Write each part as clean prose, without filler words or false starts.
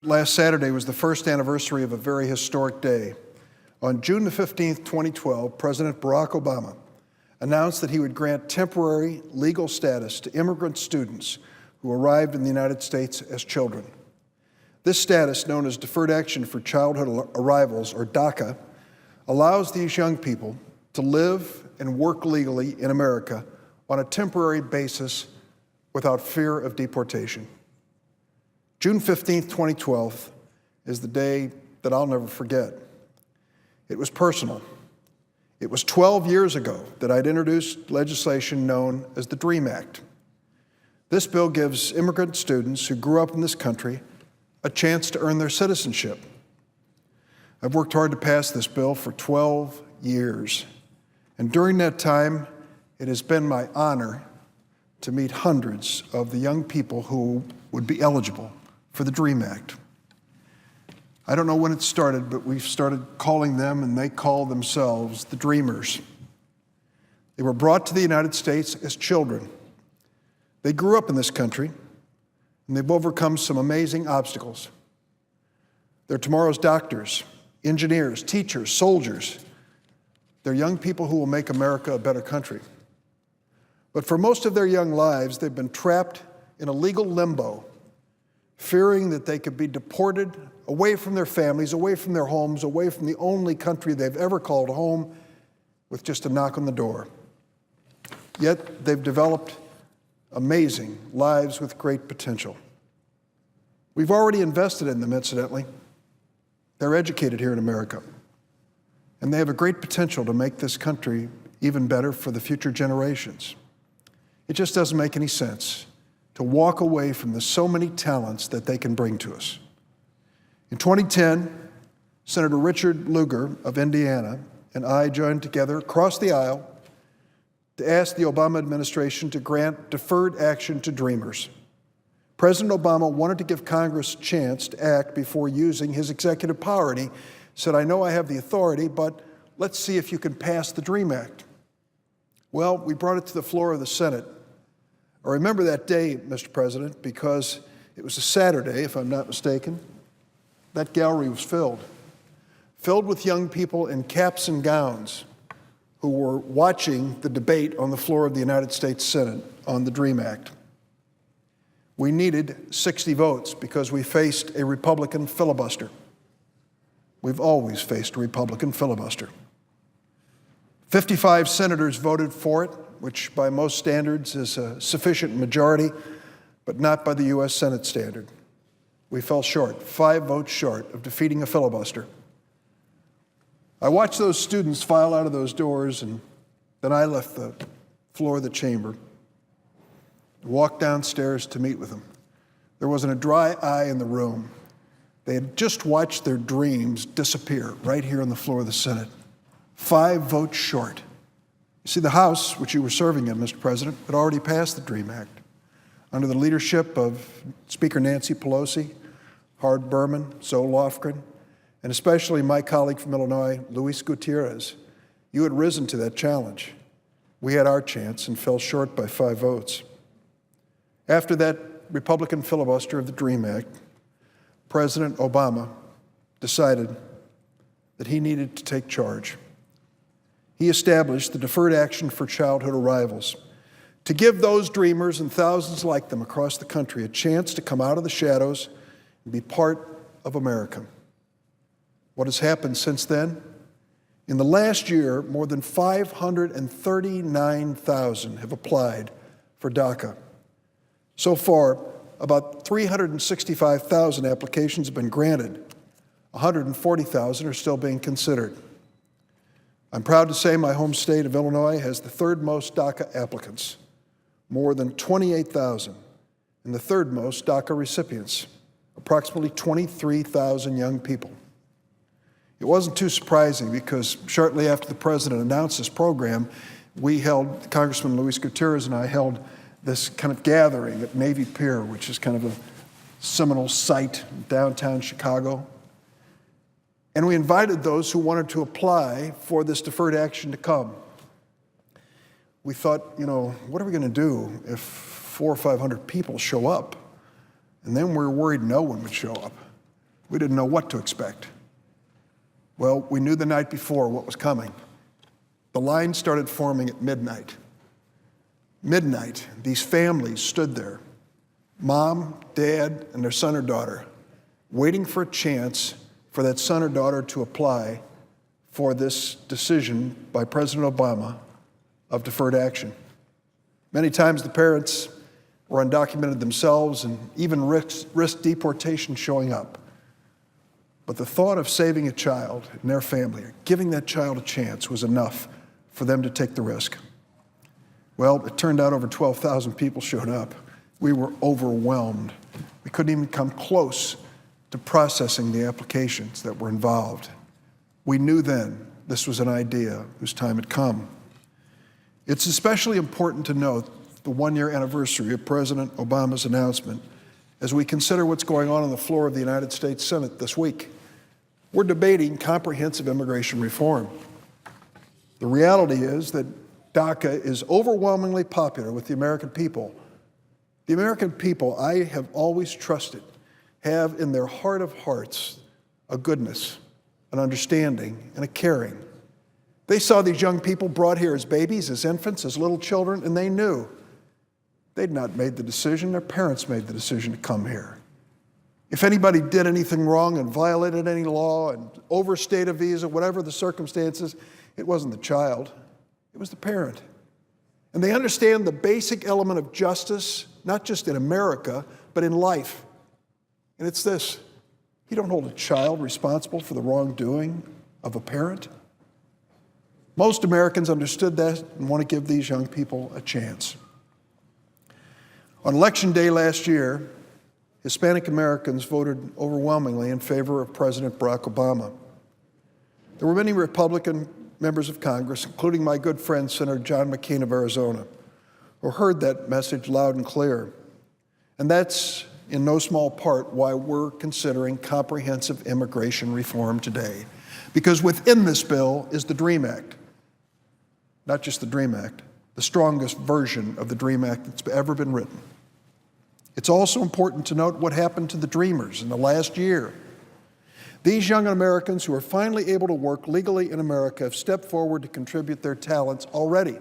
Last Saturday was the first anniversary of a very historic day. On June the 15th, 2012, President Barack Obama announced that he would grant temporary legal status to immigrant students who arrived in the United States as children. This status, known as Deferred Action for Childhood Arrivals, or DACA, allows these young people to live and work legally in America on a temporary basis without fear of deportation. June 15th, 2012 is the day that I'll never forget. It was personal. It was 12 years ago that I'd introduced legislation known as the DREAM Act. This bill gives immigrant students who grew up in this country a chance to earn their citizenship. I've worked hard to pass this bill for 12 years, and during that time, it has been my honor to meet hundreds of the young people who would be eligible for the DREAM Act. I don't know when it started, but we've started calling them, and they call themselves, the Dreamers. They were brought to the United States as children. They grew up in this country, and they've overcome some amazing obstacles. They're tomorrow's doctors, engineers, teachers, soldiers. They're young people who will make America a better country. But for most of their young lives, they've been trapped in a legal limbo, fearing that they could be deported away from their families, away from their homes, away from the only country they've ever called home, with just a knock on the door. Yet they've developed amazing lives with great potential. We've already invested in them, incidentally. They're educated here in America, and they have a great potential to make this country even better for the future generations. It just doesn't make any sense to walk away from the so many talents that they can bring to us. In 2010, Senator Richard Lugar of Indiana and I joined together across the aisle to ask the Obama administration to grant deferred action to Dreamers. President Obama wanted to give Congress a chance to act before using his executive power, and he said, "I know I have the authority, but let's see if you can pass the DREAM Act." Well, we brought it to the floor of the Senate. I remember that day, Mr. President, because it was a Saturday, if I'm not mistaken. That gallery was filled with young people in caps and gowns who were watching the debate on the floor of the United States Senate on the DREAM Act. We needed 60 votes because we faced a Republican filibuster. We've always faced a Republican filibuster. 55 senators voted for it, which by most standards is a sufficient majority, but not by the U.S. Senate standard. We fell short, 5 votes short of defeating a filibuster. I watched those students file out of those doors, and then I left the floor of the chamber, walked downstairs to meet with them. There wasn't a dry eye in the room. They had just watched their dreams disappear right here on the floor of the Senate. 5 votes short. You see, the House, which you were serving in, Mr. President, had already passed the DREAM Act under the leadership of Speaker Nancy Pelosi, Howard Berman, Zoe Lofgren, and especially my colleague from Illinois, Luis Gutierrez. You had risen to that challenge. We had our chance and fell short by 5 votes. After that Republican filibuster of the DREAM Act, President Obama decided that he needed to take charge. He established the Deferred Action for Childhood Arrivals to give those dreamers and thousands like them across the country a chance to come out of the shadows and be part of America. What has happened since then? In the last year, more than 539,000 have applied for DACA. So far, about 365,000 applications have been granted. 140,000 are still being considered. I'm proud to say my home state of Illinois has the 3rd most DACA applicants, more than 28,000, and the 3rd most DACA recipients, approximately 23,000 young people. It wasn't too surprising because shortly after the president announced this program, Congressman Luis Gutierrez and I held this kind of gathering at Navy Pier, which is kind of a seminal site in downtown Chicago. And we invited those who wanted to apply for this deferred action to come. We thought, what are we going to do if 400 or 500 people show up? And then we were worried no one would show up. We didn't know what to expect. Well, we knew the night before what was coming. The line started forming at midnight. Midnight, these families stood there, mom, dad, and their son or daughter, waiting for a chance for that son or daughter to apply for this decision by President Obama of deferred action. Many times the parents were undocumented themselves and even risked deportation showing up. But the thought of saving a child and their family, or giving that child a chance, was enough for them to take the risk. Well, it turned out over 12,000 people showed up. We were overwhelmed. We couldn't even come close to processing the applications that were involved. We knew then this was an idea whose time had come. It's especially important to note the one-year anniversary of President Obama's announcement as we consider what's going on the floor of the United States Senate this week. We're debating comprehensive immigration reform. The reality is that DACA is overwhelmingly popular with the American people. The American people, I have always trusted, have in their heart of hearts a goodness, an understanding, and a caring. They saw these young people brought here as babies, as infants, as little children, and they knew they'd not made the decision. Their parents made the decision to come here. If anybody did anything wrong and violated any law and overstayed a visa, whatever the circumstances, it wasn't the child, it was the parent. And they understand the basic element of justice, not just in America, but in life. And it's this: you don't hold a child responsible for the wrongdoing of a parent. Most Americans understood that and want to give these young people a chance. On Election Day last year, Hispanic Americans voted overwhelmingly in favor of President Barack Obama. There were many Republican members of Congress, including my good friend Senator John McCain of Arizona, who heard that message loud and clear. And that's in no small part why we're considering comprehensive immigration reform today. Because within this bill is the DREAM Act. Not just the DREAM Act, the strongest version of the DREAM Act that's ever been written. It's also important to note what happened to the Dreamers in the last year. These young Americans who are finally able to work legally in America have stepped forward to contribute their talents already.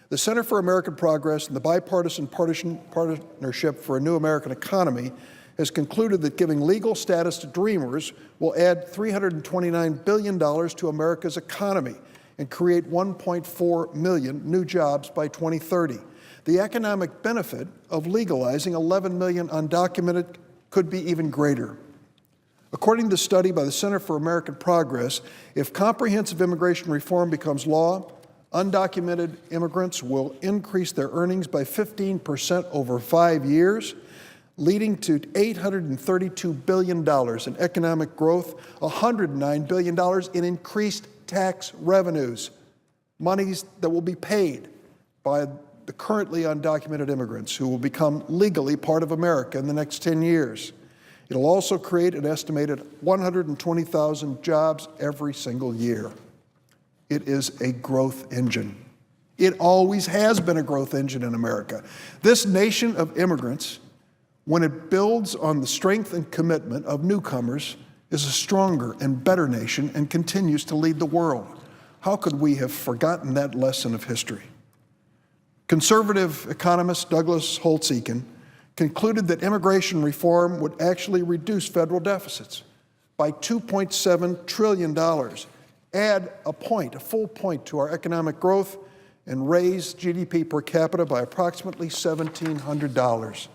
The Center for American Progress and the Bipartisan Partnership for a New American Economy has concluded that giving legal status to Dreamers will add $329 billion to America's economy and create 1.4 million new jobs by 2030. The economic benefit of legalizing 11 million undocumented could be even greater. According to the study by the Center for American Progress, if comprehensive immigration reform becomes law, undocumented immigrants will increase their earnings by 15% over 5 years, leading to $832 billion in economic growth, $109 billion in increased tax revenues, monies that will be paid by the currently undocumented immigrants who will become legally part of America in the next 10 years. It'll also create an estimated 120,000 jobs every single year. It is a growth engine. It always has been a growth engine in America. This nation of immigrants, when it builds on the strength and commitment of newcomers, is a stronger and better nation and continues to lead the world. How could we have forgotten that lesson of history? Conservative economist Douglas Holtz-Eakin concluded that immigration reform would actually reduce federal deficits by $2.7 trillion, add a full point to our economic growth, and raise GDP per capita by approximately $1,700.